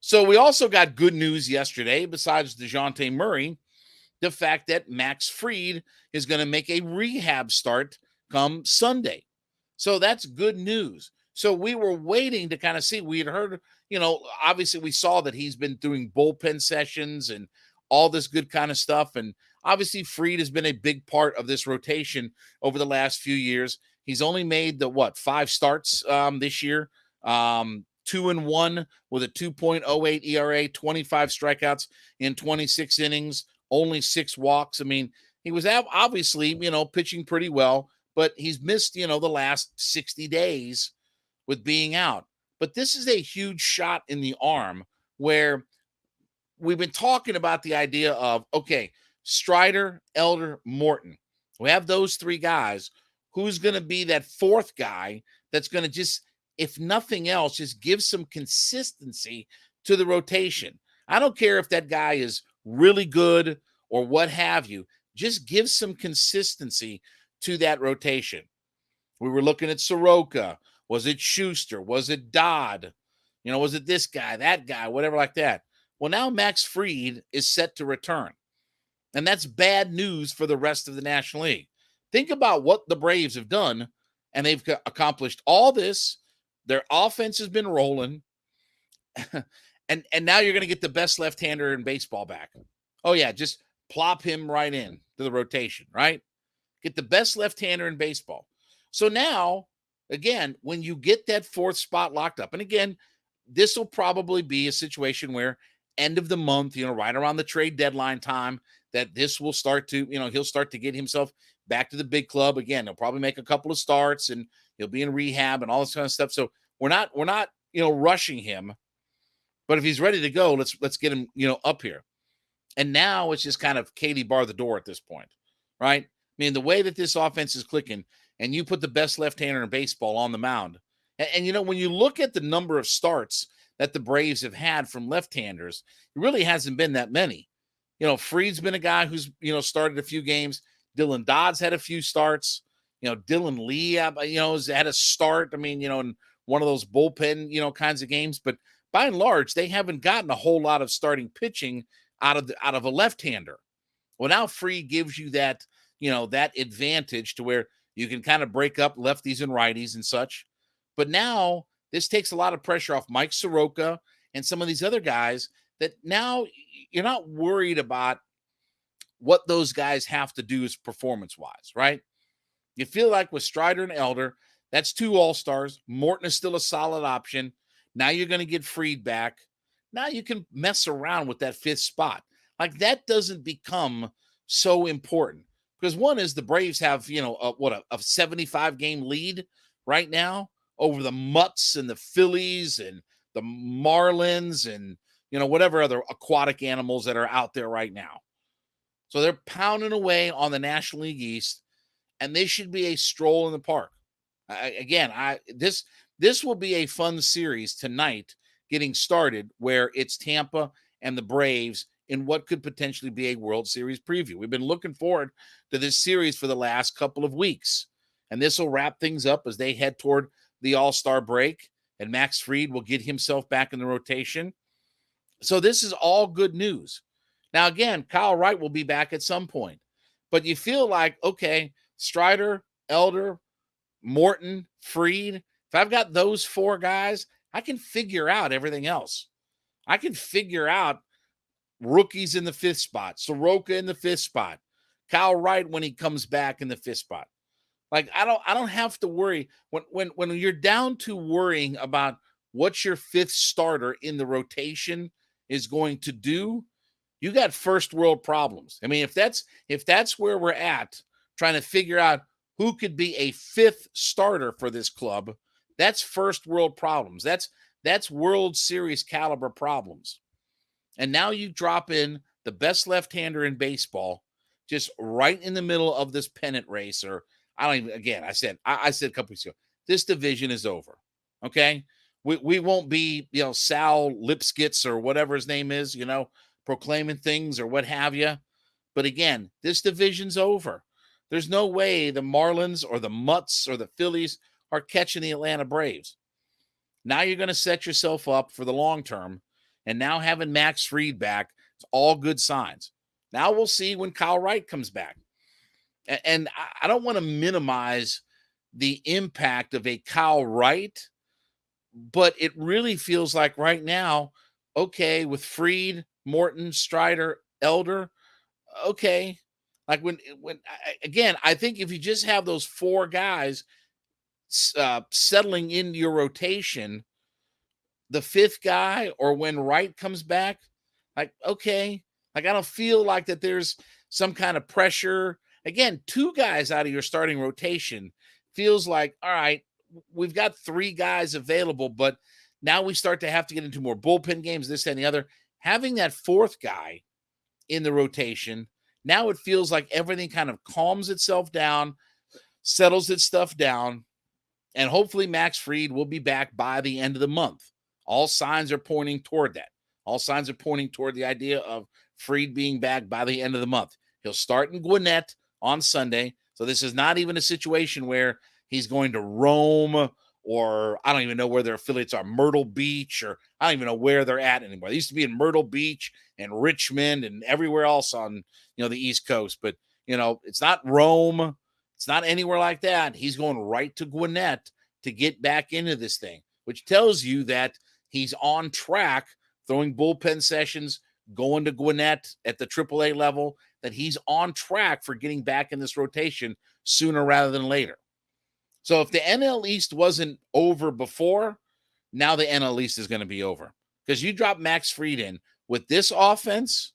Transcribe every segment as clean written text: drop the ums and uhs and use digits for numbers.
So we also got good news yesterday, besides DeJounte Murray, the fact that Max Fried is going to make a rehab start come Sunday. So that's good news. So we were waiting to kind of see. We had heard, obviously we saw that he's been doing bullpen sessions and all this good kind of stuff. And obviously Fried has been a big part of this rotation over the last few years. He's only made the 5 starts this year. 2-1 with a 2.08 ERA, 25 strikeouts in 26 innings, only 6 walks. I mean, he was obviously, pitching pretty well, but he's missed, the last 60 days with being out. But this is a huge shot in the arm where we've been talking about the idea of, okay, Strider, Elder, Morton. We have those 3 guys. Who's going to be that 4th guy that's going to just, if nothing else, just give some consistency to the rotation? I don't care if that guy is really good or what have you. Just give some consistency to that rotation. We were looking at Soroka. Was it Schuster? Was it Dodd? Was it this guy, that guy, whatever like that? Well, now Max Fried is set to return. And that's bad news for the rest of the National League. Think about what the Braves have done, and they've accomplished all this. Their offense has been rolling. and now you're going to get the best left-hander in baseball back. Oh, yeah, just plop him right in to the rotation, right? Get the best left-hander in baseball. So now, again, when you get that 4th spot locked up, and again, this will probably be a situation where end of the month, right around the trade deadline time, that this will start to, he'll start to get himself back to the big club. Again, he'll probably make a couple of starts and he'll be in rehab and all this kind of stuff. So we're not, rushing him, but if he's ready to go, let's get him, up here. And now it's just kind of Katie bar the door at this point, right? I mean, the way that this offense is clicking, and you put the best left-hander in baseball on the mound. And when you look at the number of starts that the Braves have had from left-handers, it really hasn't been that many. Fried's been a guy who's, started a few games. Dylan Dodd's had a few starts. Dylan Lee, has had a start. I mean, in one of those bullpen, kinds of games. But by and large, they haven't gotten a whole lot of starting pitching out of a left-hander. Well, now Fried gives you that, that advantage to where you can kind of break up lefties and righties and such. But now this takes a lot of pressure off Mike Soroka and some of these other guys that now you're not worried about what those guys have to do performance-wise, right? You feel like with Strider and Elder, that's 2 all-stars. Morton is still a solid option. Now you're going to get Fried back. Now you can mess around with that 5th spot. Like, that doesn't become so important. Because one is the Braves have, a 75-game lead right now over the Mutts and the Phillies and the Marlins and, whatever other aquatic animals that are out there right now. So they're pounding away on the National League East, and this should be a stroll in the park. This will be a fun series tonight getting started, where it's Tampa and the Braves in what could potentially be a World Series preview. We've been looking forward to this series for the last couple of weeks, and this will wrap things up as they head toward the All-Star break, and Max Fried will get himself back in the rotation. So this is all good news. Now, again, Kyle Wright will be back at some point, but you feel like, okay, Strider, Elder, Morton, Fried, if I've got those 4 guys, I can figure out everything else. I can figure out rookies in the 5th spot, Soroka in the 5th spot, Kyle Wright when he comes back in the 5th spot. Like, I don't have to worry when you're down to worrying about what your 5th starter in the rotation is going to do. You got first world problems. I mean, if that's where we're at, trying to figure out who could be a 5th starter for this club, that's first world problems. That's World Series caliber problems. And now you drop in the best left-hander in baseball, just right in the middle of this pennant race. Or I don't even, again, I said a couple weeks ago, this division is over. Okay. We won't be, Sal Lipskitz or whatever his name is, proclaiming things or what have you. But again, this division's over. There's no way the Marlins or the Mutts or the Phillies are catching the Atlanta Braves. Now you're going to set yourself up for the long term. and now having Max Fried back, it's all good signs. Now we'll see when Kyle Wright comes back. And I don't want to minimize the impact of a Kyle Wright, but it really feels like right now, okay, with Fried, Morton, Strider, Elder, okay. Like again, I think if you just have those four guys settling into your rotation, the fifth guy or when Wright comes back, like, okay, like I don't feel like that there's some kind of pressure. Again, two guys out of your starting rotation feels like, all right, we've got three guys available, but now we start to have to get into more bullpen games, this and the other. Having that fourth guy in the rotation, now it feels like everything kind of calms itself down, settles its stuff down, and hopefully Max Fried will be back by the end of the month. All signs are pointing toward that. All signs are pointing toward the idea of Fried being back by the end of the month. He'll start in Gwinnett on Sunday. So this is not even a situation where he's going to Rome, or I don't even know where their affiliates are, Myrtle Beach, or I don't even know where they're at anymore. They used to be in Myrtle Beach and Richmond and everywhere else on, the East Coast. But, it's not Rome. It's not anywhere like that. He's going right to Gwinnett to get back into this thing, which tells you that he's on track, throwing bullpen sessions, going to Gwinnett at the AAA level, that he's on track for getting back in this rotation sooner rather than later. So if the NL East wasn't over before, now the NL East is going to be over. Because you drop Max Fried in with this offense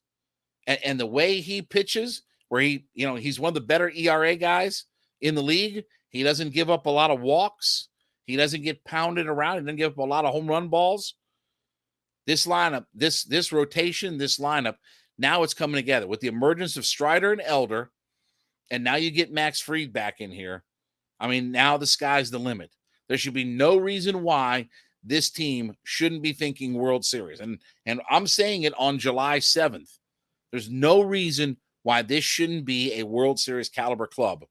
and the way he pitches, where he's one of the better ERA guys in the league. He doesn't give up a lot of walks. He doesn't get pounded around. He doesn't give up a lot of home run balls. This lineup, this rotation, this lineup, now it's coming together with the emergence of Strider and Elder, and now you get Max Fried back in here. I mean, now the sky's the limit. There should be no reason why this team shouldn't be thinking World Series. And I'm saying it on July 7th. There's no reason why this shouldn't be a World Series caliber club.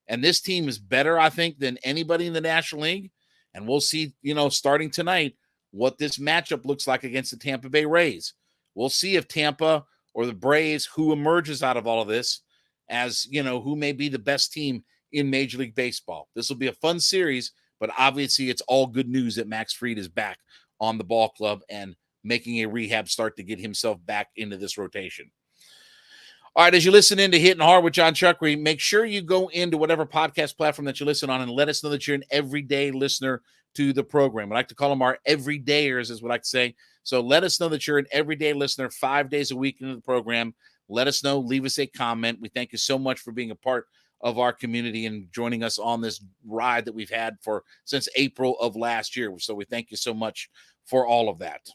And this team is better, I think, than anybody in the National League. And we'll see, starting tonight, what this matchup looks like against the Tampa Bay Rays. We'll see if Tampa or the Braves, who emerges out of all of this as, who may be the best team in Major League Baseball. This will be a fun series, but obviously it's all good news that Max Fried is back on the ball club and making a rehab start to get himself back into this rotation. All right, as you listen into Hittin' Hard with Jon Chuckery, make sure you go into whatever podcast platform that you listen on and let us know that you're an everyday listener to the program. I like to call them our everydayers, is what I like to say. So let us know that you're an everyday listener 5 days a week into the program. Let us know. Leave us a comment. We thank you so much for being a part of our community and joining us on this ride that we've had since April of last year. So we thank you so much for all of that.